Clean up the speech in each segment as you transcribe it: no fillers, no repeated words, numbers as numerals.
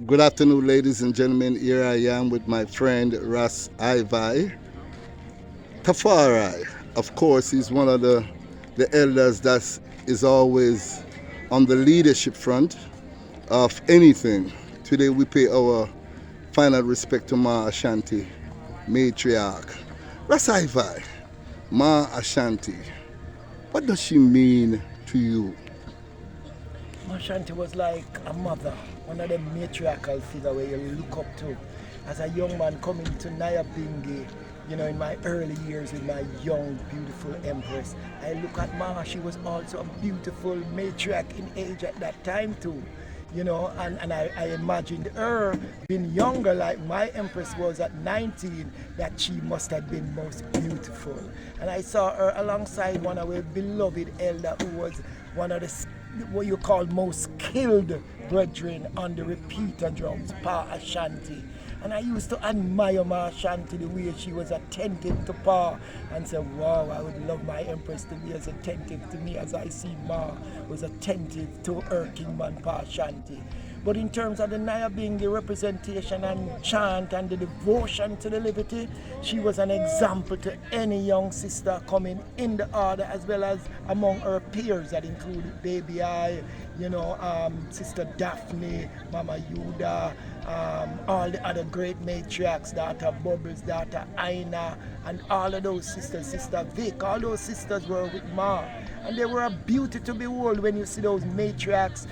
Good afternoon, ladies and gentlemen. Here I am with my friend Ras Ivi. Tafari, of course, he's one of the elders that is always on the leadership front of anything. Today we pay our final respect to Maa Ashanti, Matriarch. Ras Ivi, Maa Ashanti, what does she mean to you? Maa Ashanti was like a mother, one of the matriarchal figures where you look up to. As a young man coming to Nyabingi, in my early years with my young, beautiful empress, I look at Ma, she was also a beautiful matriarch in age at that time too. And I imagined her being younger like my empress was at 19, that she must have been most beautiful. And I saw her alongside one of our beloved elder who was one of the what you call most skilled brethren on the repeater drums, Pa Ashanti. And I used to admire Ma Ashanti, the way she was attentive to Pa, and say, wow, I would love my empress to be as attentive to me as I see Ma was attentive to her kingman Pa Ashanti. But in terms of the Nyabingi representation and chant and the devotion to the liberty, she was an example to any young sister coming in the order, as well as among her peers that included Baby I, Sister Daphne, Mama Yuda, all the other great matriarchs, daughter Bubbles, daughter Aina, and all of those sisters, Sister Vic, all those sisters were with Ma. And they were a beauty to behold when you see those matriarchs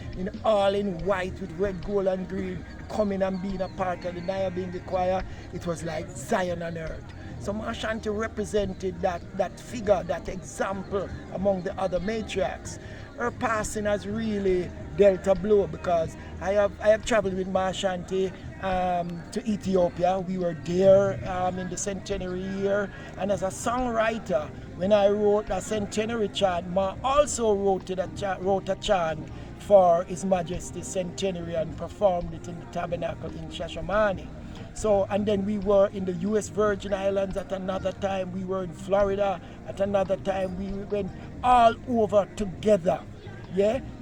all in white with red, gold, and green coming and being a part of the Nyabingi choir. It was like Zion on earth. So Maa Ashanti represented that figure, that example among the other matriarchs. Her passing has really dealt a blow, because I have traveled with Maa Ashanti to Ethiopia. We were there in the centenary year, and as a songwriter, when I wrote a centenary chant, Ma also wrote a chant for His Majesty's centenary and performed it in the tabernacle in Shashamane. So, and then we were in the US Virgin Islands at another time, we were in Florida at another time, we went all over together,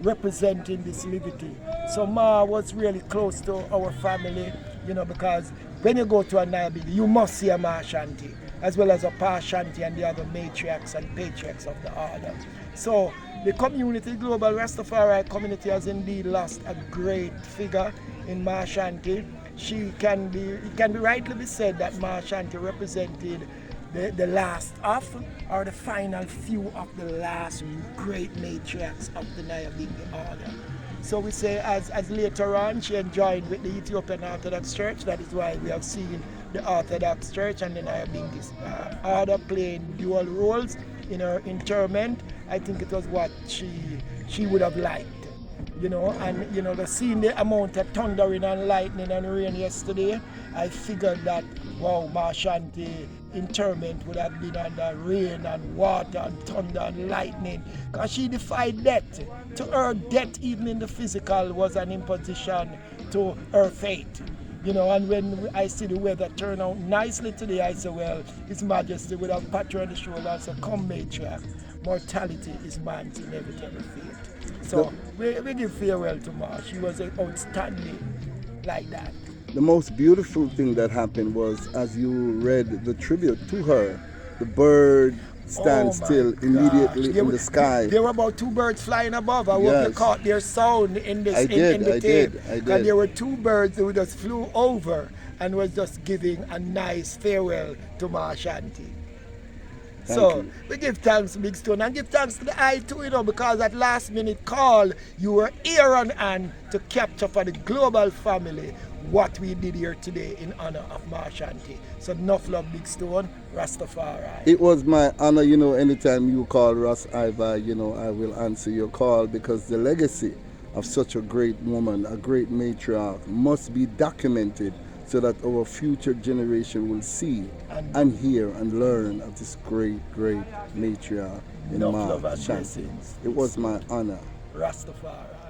representing this liberty. So Ma was really close to our family, because when you go to a Nyabingi, you must see a Ma Ashanti, as well as a Pa Ashanti and the other matriarchs and patriarchs of the order. So the community, global Rastafari community, has indeed lost a great figure in Maa Ashanti. It can be rightly be said that Maa Ashanti represented the last of, or the final few of the last great matriarchs of the Nyabingi order. So we say, as later on she joined with the Ethiopian Orthodox Church, that is why we have seen the Orthodox Church and the Nyabingi order playing dual roles in her interment. I think it was what she would have liked. And seeing the amount of thundering and lightning and rain yesterday, I figured that, wow, Maa Ashanti interment would have been under rain and water and thunder and lightning, because she defied death. To her, death, even in the physical, was an imposition to her fate. And when I see the weather turn out nicely today, I say, well, His Majesty would have pat her on the shoulder and say, come, matriarch, mortality is man's inevitable fate. So we give farewell to Ma. She was outstanding like that. The most beautiful thing that happened was, as you read the tribute to her, the bird stands still immediately in the sky. There were about two birds flying above. I hope you caught their sound in the tape. I did. And there were two birds who just flew over and was just giving a nice farewell to Maa Ashanti. So we give thanks, Big Stone, and give thanks to the I too, because at last minute call, you were here on hand to capture for the global family what we did here today in honor of Maa Ashanti. So enough love, Big Stone, Rastafari. It was my honor, anytime you call Ras Ivi, I will answer your call, because the legacy of such a great woman, a great matriarch, must be documented, so that our future generation will see and hear and learn of this great, great matriarch in Maa Ashanti. It was my honor. Rastafari.